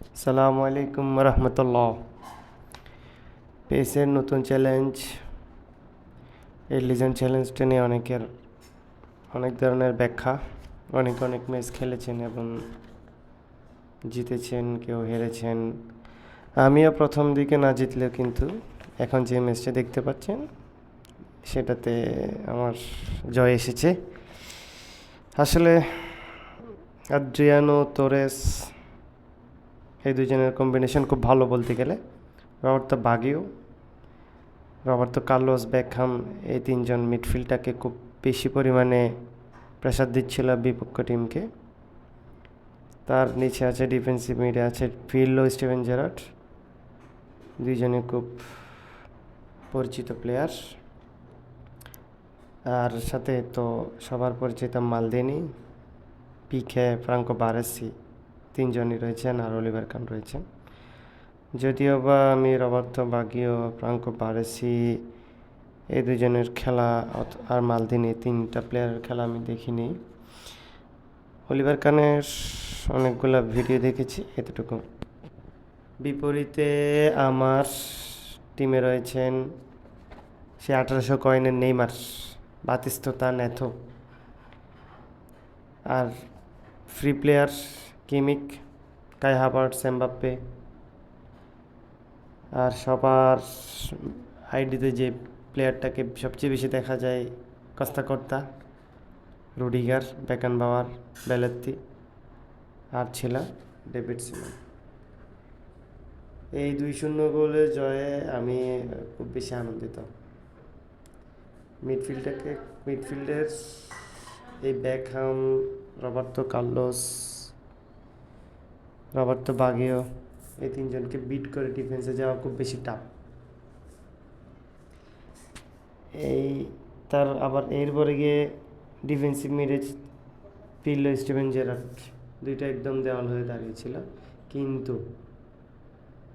আসসালামু আলাইকুম রহমতুল্লাহ। পেসের নতুন চ্যালেঞ্জ, এই লিজেন্ড চ্যালেঞ্জটা নিয়ে অনেক ধরনের ব্যাখ্যা। অনেক ম্যাচ খেলেছেন এবং জিতেছেন, কেউ হেরেছেন। আমিও প্রথম দিকে না জিতলেও কিন্তু এখন যে ম্যাচটা দেখতে পাচ্ছেন সেটাতে আমার জয় এসেছে। আসলে আদ্রিয়ানো তোরেস এই দুজনের কম্বিনেশন খুব ভালো বলতে গেলে। রবার্তো বাগিও, রবার্তো কার্লোস, বেকহাম, এই তিনজন মিডফিল্ডটাকে খুব বেশি পরিমাণে প্রেশার দিচ্ছিল বিপক্ষ টিমকে। তার নিচে আছে ডিফেন্সিভ মিডে আছে ফিরলো, স্টিভেন জেরার্ড, দুইজনে খুব পরিচিত প্লেয়ার। আর সাথে তো সবার পরিচিত মালদিনি, পিকে, ফ্রাঙ্কো বারেসি, তিনজনই রয়েছেন আর অলিভার কান রয়েছেন। যদিও বা আমি রবার্তো বাগিও, ফ্রাঙ্কো বারেসি এই দুজনের খেলা আর মালদিনি তিনটা প্লেয়ারের খেলা আমি দেখিনি। অলিভার কানের অনেকগুলো ভিডিও দেখেছি, এতটুকু। বিপরীতে আমার টিমে রয়েছেন সে 1800 কয়েনের নেইমার, বাতিস্তুতা, নেথো। আর ফ্রি প্লেয়ার কিমিক, কাই হাভার্টস, এমবাপ্পে। আর সবার আইডিতে যে প্লেয়ারটাকে সবচেয়ে বেশি দেখা যায় কস্তা কর্তা, রুডিগার, বেকানবাওয়ার, বেলেত্তি, আর ছিল ডেভিড সিমন। এই 2-0 গোলে জয়ে আমি খুব বেশি আনন্দিত। মিডফিল্ডের এই বেকহাম, রবার্তো কার্লোস, রবার্তো বাগিও এই তিনজনকে বিট করে ডিফেন্সে যাওয়া খুব বেশি টাফ। এই তার আবার এরপরে গিয়ে ডিফেন্সিভ মিডে পিরলো, স্টিভেন জেরার্ড, দুইটা একদম দেওয়াল হয়ে দাঁড়িয়েছিল। কিন্তু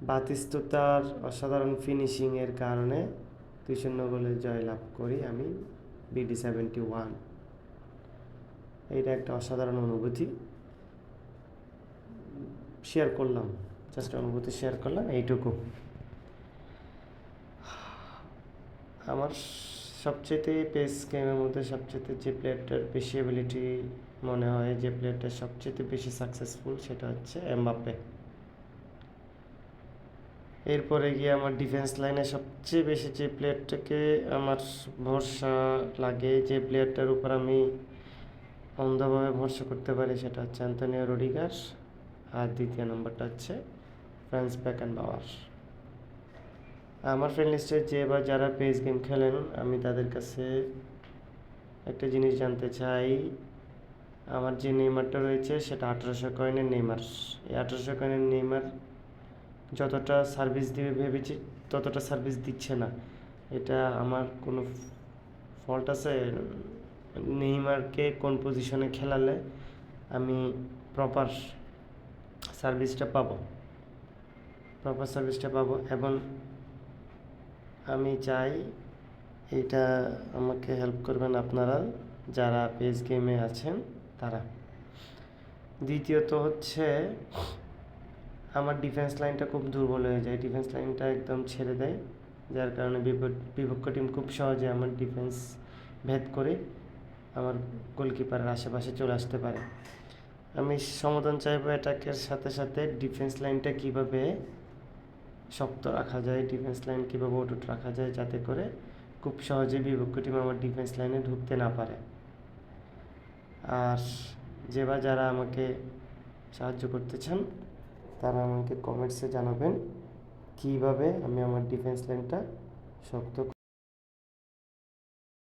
বাতিস্তুতার অসাধারণ ফিনিশিংয়ের কারণে 2-0 গোলে জয়লাভ করি আমি BD71। এইটা একটা অসাধারণ অনুভূতি শেয়ার করলাম, জাস্ট অনুভূতি শেয়ার করলাম এইটুকু। আমার সবচেয়ে পেস গেমের মধ্যে সবচেয়ে যে প্লেয়ারটার বেশি অ্যাবিলিটি মনে হয়, যে প্লেয়ারটা সবচেয়ে বেশি সাকসেসফুল, সেটা হচ্ছে এমবাপ্পে। এরপরে গিয়ে আমার ডিফেন্স লাইনে সবচেয়ে বেশি যে প্লেয়ারটাকে আমার ভরসা লাগে, যে প্লেয়ারটার উপর আমি অন্ধভাবে ভরসা করতে পারি, সেটা হচ্ছে অ্যান্তোনিও রুডিগার। আর দ্বিতীয় নম্বরটা হচ্ছে ফ্রান্স বেকেনবাওয়ার। আমার ফ্রেন্ড লিস্টে যারা পেস গেম খেলেন, আমি তাদের কাছে একটা জিনিস জানতে চাই। আমার যে নেইমারটা রয়েছে সেটা 1800 কয়েনের নেইমার। এই 1800 কয়েনের নেইমার যতটা সার্ভিস দিবে ভেবেছি ততটা সার্ভিস দিচ্ছে না। এটা আমার কোনো ফল্ট আছে? নেইমারকে কোন পজিশনে খেলালে আমি প্রপার সার্ভিসটা পাবো এবং আমি চাই এটা আমাকে হেল্প করবেন আপনারা যারা পেস গেমে আছেন তারা। দ্বিতীয়ত হচ্ছে আমার ডিফেন্স লাইনটা খুব দুর্বল হয়ে যায়, ডিফেন্স লাইনটা একদম ছেড়ে দেয়, যার কারণে বিপক্ষ টিম খুব সহজে আমার ডিফেন্স ভেদ করে আমার গোলকিপারের আশেপাশে চলে আসতে পারে। আমি সমাধান চাইবো অ্যাটাকের সাথে সাথে ডিফেন্স লাইনটা কীভাবে শক্ত রাখা যায়, ডিফেন্স লাইন কীভাবে অটুট রাখা যায়, যাতে করে খুব সহজে বিপক্ষ টিম আমার ডিফেন্স লাইনে ঢুকতে না পারে। আর যারা আমাকে সাহায্য করতে চান তারা আমাকে কমেন্টসে জানাবেন কীভাবে আমি আমার ডিফেন্স লাইনটা শক্ত